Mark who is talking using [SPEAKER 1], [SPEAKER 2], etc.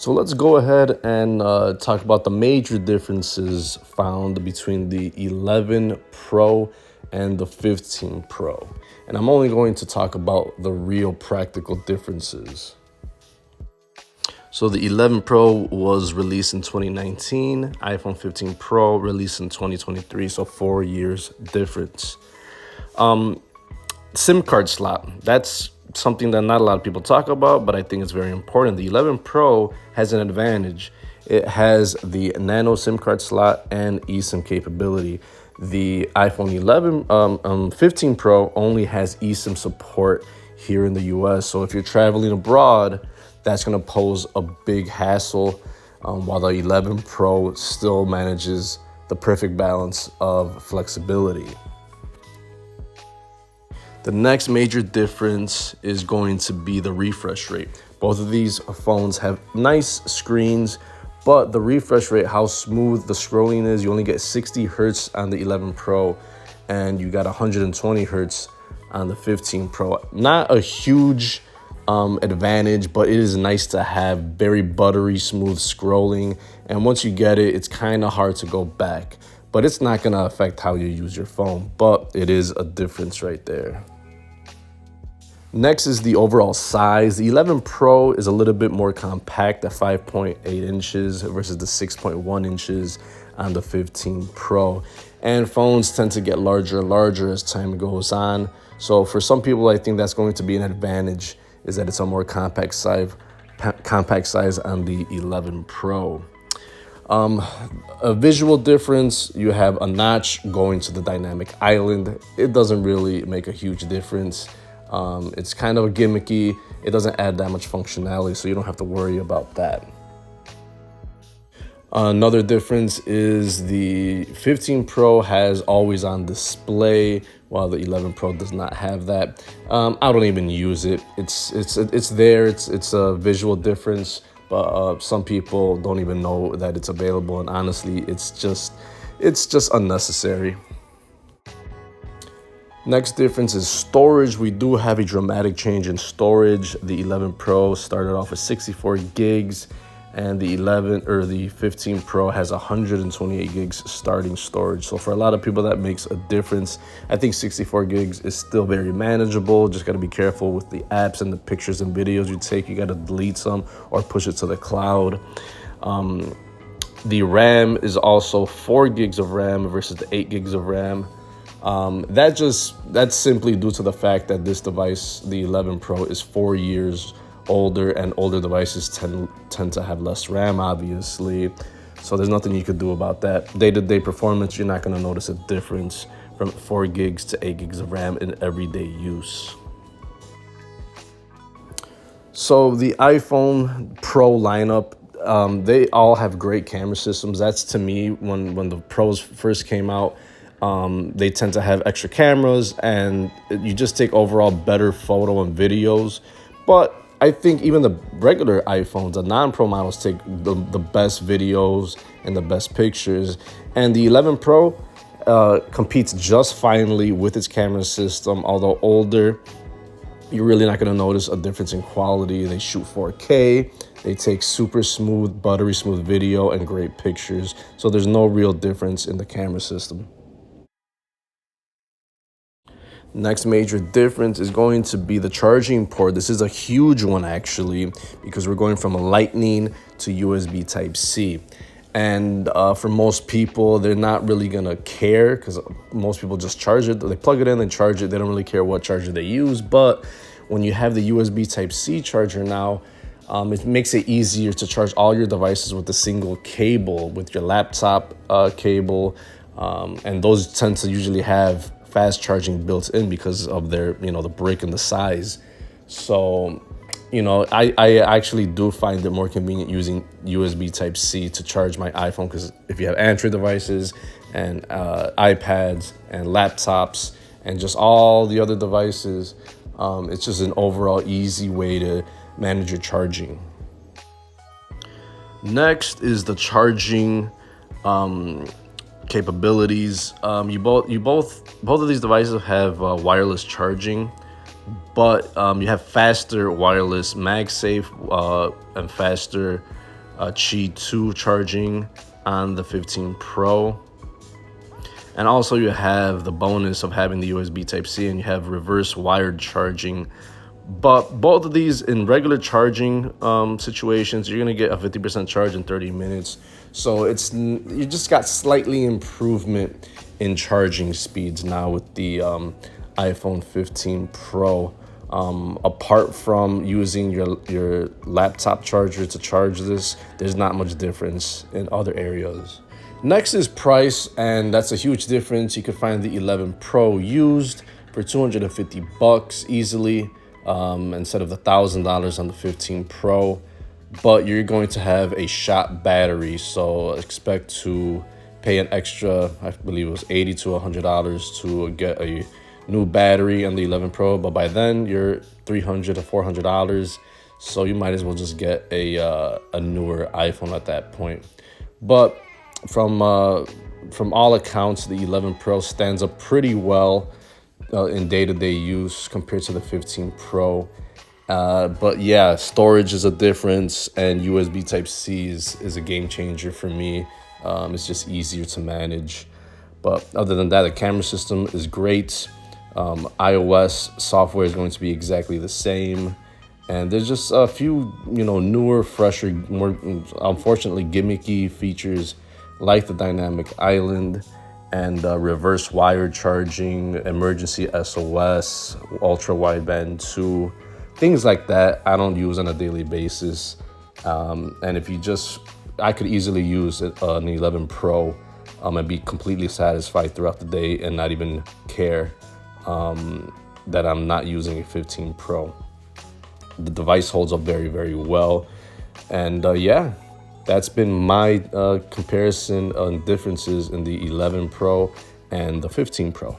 [SPEAKER 1] So let's go ahead and talk about the major differences found between the 11 Pro and the 15 Pro. And I'm only going to talk about the real practical differences. So the 11 Pro was released in 2019, iPhone 15 Pro released in 2023, so 4 years difference. SIM card slot, that's something that not a lot of people talk about, but I think it's very important. The 11 Pro has an advantage. It has the nano SIM card slot and eSIM capability. The iPhone 15 Pro only has eSIM support here in the US. So if you're traveling abroad, that's going to pose a big hassle, while the 11 Pro still manages the perfect balance of flexibility. The next major difference is going to be the refresh rate. Both of these phones have nice screens, but the refresh rate, how smooth the scrolling is, you only get 60 hertz on the 11 Pro and you got 120 hertz on the 15 Pro. Not a huge advantage, but it is nice to have very buttery smooth scrolling. And once you get it, it's kind of hard to go back, but it's not going to affect how you use your phone, but it is a difference right there. Next is the overall size. The 11 Pro is a little bit more compact at 5.8 inches versus the 6.1 inches on the 15 Pro. And phones tend to get larger and larger as time goes on. So for some people, I think that's going to be an advantage, is that it's a more compact size on the 11 Pro. A visual difference, you have a notch going to the dynamic island. It doesn't really make a huge difference. It's kind of gimmicky. It doesn't add that much functionality, so you don't have to worry about that. Another difference is the 15 Pro has always on display, while the 11 Pro does not have that. I don't even use it. It's there. It's a visual difference, but some people don't even know that it's available, and honestly, it's just unnecessary. Next difference is storage. We do have a dramatic change in storage. The 11 Pro started off with 64 gigs, and the 15 Pro has 128 gigs starting storage. So for a lot of people, that makes a difference. I think 64 gigs is still very manageable. Just got to be careful with the apps and the pictures and videos you take. You got to delete some or push it to the cloud. The RAM is also 4 gigs of RAM versus the 8 gigs of RAM. That's simply due to the fact that this device, the 11 Pro, is 4 years older, and older devices tend to have less RAM, obviously. So there's nothing you could do about that. Day-to-day performance, you're not going to notice a difference from 4 gigs to 8 gigs of RAM in everyday use. So the iPhone Pro lineup, they all have great camera systems. That's, to me, when the Pros first came out, they tend to have extra cameras, and you just take overall better photo and videos. But I think even the regular iPhones, the non-Pro models, take the best videos and the best pictures. And the 11 Pro competes just finely with its camera system. Although older, you're really not going to notice a difference in quality. They shoot 4K. They take super smooth, buttery smooth video and great pictures. So there's no real difference in the camera system. Next major difference is going to be the charging port. This is a huge one, actually, because we're going from a Lightning to USB Type-C. And for most people, they're not really going to care, because most people just charge it. They plug it in and charge it. They don't really care what charger they use. But when you have the USB Type-C charger now, it makes it easier to charge all your devices with a single cable, with your laptop cable. And those tend to usually have fast charging built in because of their, the brick and the size. So, I actually do find it more convenient using USB Type-C to charge my iPhone, because if you have Android devices and iPads and laptops and just all the other devices, it's just an overall easy way to manage your charging. Next is the charging capabilities. Both of these devices have wireless charging, but you have faster wireless MagSafe and faster Qi 2 charging on the 15 Pro. And also you have the bonus of having the USB Type-C, and you have reverse wired charging. But both of these in regular charging situations, you're gonna get a 50% charge in 30 minutes. So you just got slightly improvement in charging speeds now with the iPhone 15 Pro. Apart from using your laptop charger to charge this, there's not much difference in other areas. Next is price, and that's a huge difference. You could find the 11 Pro used for $250 easily, instead of the $1,000 on the 15 Pro. But you're going to have a shot battery, so expect to pay an extra, I believe it was $80 to $100 to get a new battery on the 11 Pro. But by then you're $300 to $400, so you might as well just get a newer iPhone at that point. But from all accounts, the 11 Pro stands up pretty well in day-to-day use compared to the 15 Pro. But yeah, storage is a difference, and USB Type-C is a game changer for me. It's just easier to manage. But other than that, the camera system is great. iOS software is going to be exactly the same. And there's just a few, newer, fresher, more unfortunately gimmicky features like the dynamic island and reverse wired charging, emergency SOS, ultra wideband 2, things like that I don't use on a daily basis. And I could easily use an 11 Pro and be completely satisfied throughout the day and not even care that I'm not using a 15 Pro. The device holds up very, very well. And yeah, that's been my comparison on differences in the 11 Pro and the 15 Pro.